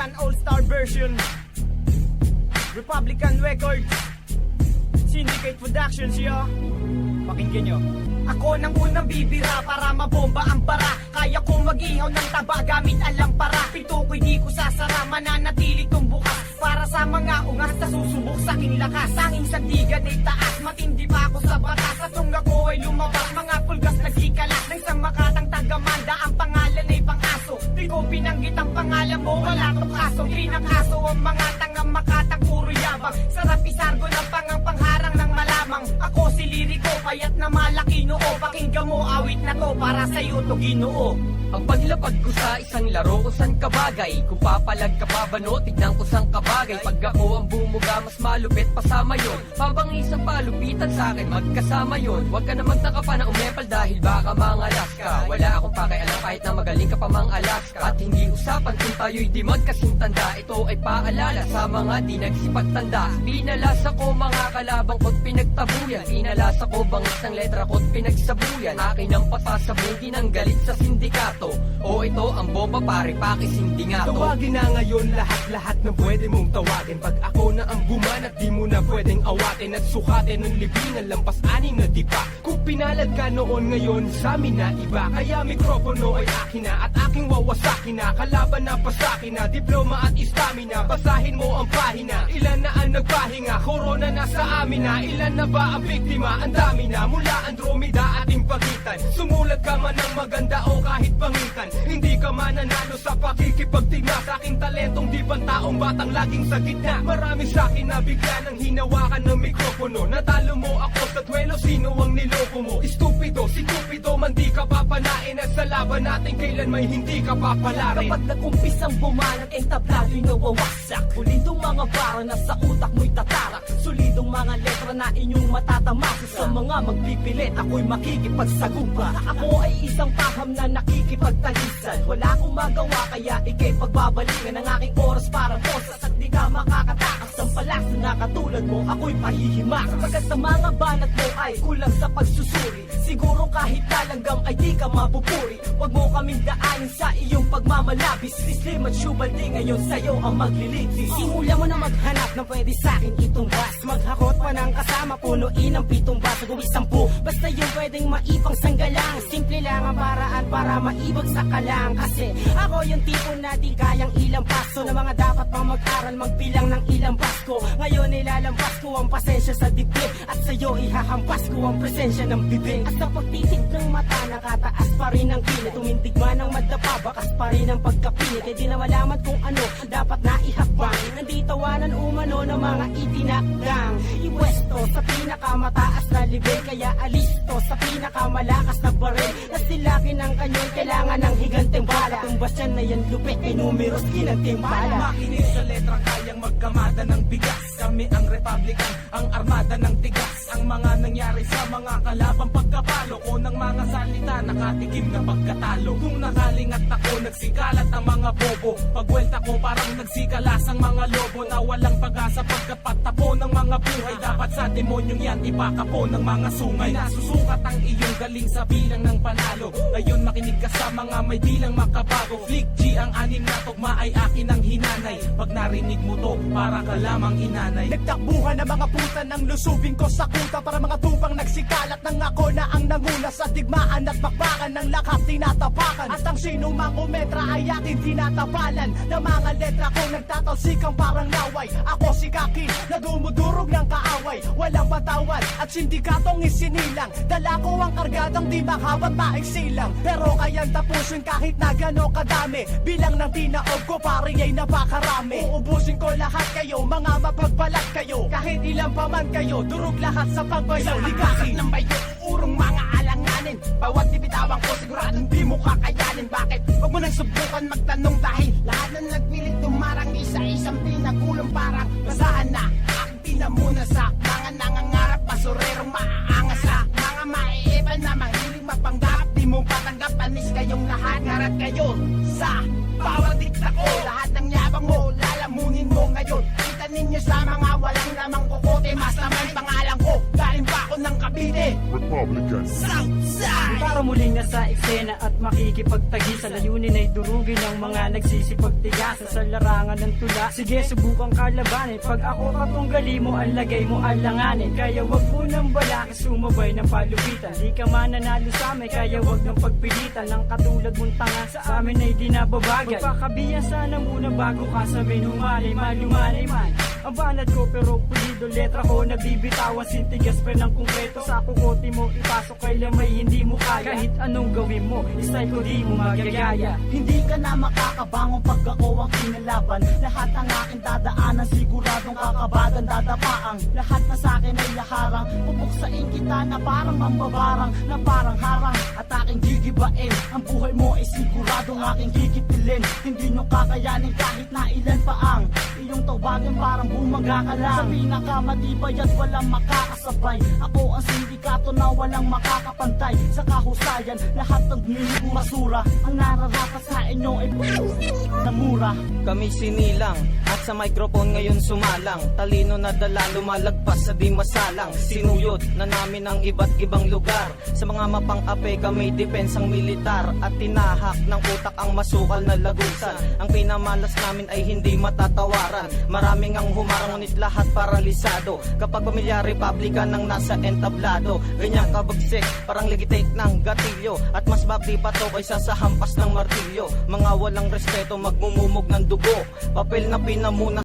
Republican All-Star version, Republican Records, Syndicate Productions, yo. Pakinggan nyo. Ako nang unang bibira para mabomba ang bara. Kaya kong mag-ihaw ng taba gamit ang lampara. Pinto ko'y di ko sasara, mananatili tong bukas. Para sa mga ungas na susubok sa aking lakas. Tanging sandigan ay taas, matindi pa ako sa batas. At nung ako ay lumabas, mga pulgas nagkikalas. Nang sa makatang tagamanda, ang pangalan ay pang-aso. Di ko pinanggit ang pangalan mo, wala tong kaso. Pinakaso ang mga tangang makatang puro yabang. Sarap isargo ng pangharang ng malamang. Ako si Liriko, payat na malaki noo. Pakinggan mo, awit na to para sa'yo to Ginoo. Ang paglapag ko sa isang laro kung saan kabagay. Kung papalag ka pa ba no, tignan ko sang kabagay. Pag ako ang bumuga, mas malupit pasama yon. Pabangis ang palupitan sa akin, magkasama yon. Huwag ka na magtaka pa na umepal dahil baka mangalas ka. Wala akong pakialam kahit na magaling ka pa mang Alaska. At hindi usapan kung tayo'y di magkasintanda. Ito ay paalala sa mga di nagsipagtanda. Pinalas ako mga kalabang ko't pinagtabuyan. Pinalas ako bangis ng letra ko't pinagsabuyan. Akin ang pasasabugin ang galit sa sindikato. O ito ang bomba pare, pakisindi nga to. Tawagin na ngayon lahat-lahat ng pwede mong tawagin. Pag ako na ang buman at di mo na pwedeng awatin. At sukatin ng libingan, lampas-aning na di pa. Kung pinalad ka noon ngayon, sa amin na iba. Kaya mikropono ay akin na at aking wawasakin na. Kalaban na pasakin na, diploma at istamina. Basahin mo ang pahina, ilan na ang nagpahinga. Corona na sa amin na, ilan na ba ang biktima? Ang dami na, mula Andromeda ating pagitan. Sumulat ka man ng maganda o kahit pangitan, hindi ka mananalo sa pakikipagtigma. Sa aking talentong di taong batang laging sa gitna. Marami sa akin na bigla nang hinawakan ng mikropono. Natalo mo ako sa duelo, sino ang niloko mo? Estupido, si Cupido man di ka papanain. At sa laban natin kailan may hindi ka papalarin. Kapag nag-umpisang bumanat, entablato'y nawawasak. Pulidong mga bara na sa utak mo'y tatarak. Solidong mga letra na inyong matatamasa. Sa mga magpipilit, ako'y makikipagsagupa. Ako ay isang paham na nakikipagtalisan. Wala akong magawa kaya ikay pagbabalikan ang aking oras para posas. At di ka makakatakas ng palas na katulad mo, ako'y pahihimak. Sapagkat sa mga banat mo ay kulang sa pagsusuri. Siguro kahit talanggam ay di ka mapupuri. Huwag mo kaming daanin sa iyong pagmamalabis. Slim at Shubaldi ngayon sa'yo ang maglilitis. Simula mo na maghanap ng pwede sa'kin itong bas. Maghakot pa ng kasama, punuin ang 7 baso, gawin 10. Basta yung pwedeng maipang sanggalang. Simple lang ang paraan para maibag sa kalang. Kasi ako yung tipo na di kayang ilang paso na mga dapat pang mag-aral magbilang ng ilang basko. Ngayon nilalampas ko ang pasensya sa dibdib. At sa'yo ihahampas ko ang presensya ng bibig. At sa pagtitig ng mata, nakataas pa rin ang kilit. Tumindig man ang madapa, bakas pa rin ang pagkapilit. E di na malaman kung ano dapat na ihakbang. Nanditawanan umano ng mga itinakdang. Iwesto sa pinakamataas na level. Kaya alisto sa pinakamalakas na baril. Nasilakin ang kanyon, kailangan ng higanteng bala. Tumbas yan na yan lupit, may numeros ginantimpala. Makinig sa letra, kayang magkamada ng bigas. Kami ang Republican, ang armada ng tigas. Ang mga nangyari sa mga kalabang pagkapalo ko ng mga salita, nakatikim na pagkatalo. Kung nakalingat ako, nagsikalat ang mga bobo. Pagwelta ko parang nagsikalas ang mga lobo na walang pag-asa pagkat patapo ng mga buhay. Dapat sa demonyong yan, ipakapo ng mga sungay. Nasusukat ang iyong galing sa bilang ng panalo. Ngayon makinig ka sa mga may bilang makabago. Flick G, ang 6 na tugma ay akin ang hinanay. Pag narinig mo to, para ka lamang inanay. Nagtakbuhan na mga puta ng lusubin ko sa kuta. Para mga tupang nagsikalat ng ako na ang nanguna sa digmaan at bakbakan ng lakas tinatapakan. At ang sinumang umetra ay aking tinatapalan. Na mga letra ko nagtatalsikang parang laway. Ako si Kaki na dumudurog ng kaaway. Walang patawad at sindikatong isinilang. Dala ko ang kargadang di makabat maigsilang. Pero kayang tapusin kahit na gano'ng kadami. Bilang ng tinaob ko pari ay napakarami. Uubusin ko lahat kayo, mga mapagbalat kayo. Kahit ilang pa man kayo, durog lahat sa pagbayaw. Ligasin ng bayo, urong mga alanganin. Bawat dibitawan ko siguradong di mo kakayanin. Bakit? Huwag mo nang subukan magtanong dahil lahat ng nagpilit tumarang isa-isang pinagulong parang basahan na. Aktina muna sa mga nangangarap, basurerong maaangas sa mga maiiba na mahiling mapanggap. Di mo patanggap, panis kayong lahat. Ngarat kayo sa bawat dikta ko. Lahat ng yabang mo, lalamunin mo ngayon. Kita ninyo sa mga walang lamang kukote. Mas naman pangalan ko, galing pa ako ng Cavite, Republican. Southside. Para muling nasa eksena at makikipagtagi sa layunin ay durugin ng mga nagsisipagtigasan sa larangan ng tula. Sige, subukang kalabanin. Pag ako katunggali mo, ang lagay mo alanganin. Kaya wag mo nang balaki sumabay ng palupitan. Di ka mananalo sa amin, kaya wag nang pagpilitan. Ang katulad mong tanga sa amin ay di nababagay. Magpakabiyan sana muna bago ka sabihin humalay, malumanay man. Ang banat ko pero pulido, letra ko nabibitawan. Sintigas pa ng konkreto sa kukote mo. Ipasok kay lamay, hindi mo kaya. Kahit anong gawin mo, style ko di mo magagaya. Hindi ka na makakabangon pag ako ang kinalaban. Lahat ang aking dadaanan, siguradong kakabagan dadapaang. Lahat na sa'kin ay laharang, pupuksain kita na parang mambabarang, na parang harang at aking gigibain. Ang buhay mo ay siguradong aking gigipilin. Hindi nyo kakayanin kahit na ilan pa ang iyong tawagan, parang bumaga ka lang. Sa pinakamatibay at walang makakasabay, ako ang sindikato na walang makakapantay. Sa kahusayan, lahat ng basura. Ang nararapat sa inyo ay na mura. Kami sinilang at sa microphone ngayon sumalang. Talino na dala lumalagpas sa di masalang. Sinuyod na namin ang iba't ibang lugar. Sa mga mapang-ape kami depensang militar. At tinahak ng utak ang masukal na lagusan. Ang pinamalas namin ay hindi matatawaran. Maraming ang humarang ngunit lahat paralisado. Kapag pamilya republican ang nasa entablado, ganyang kabagsik parang legitate ng gatilyo. At mas bakti pa to kaysa sa hampas ng martilyo. Mga walang respeto magmumumog ng dugo. Papel na pinamuna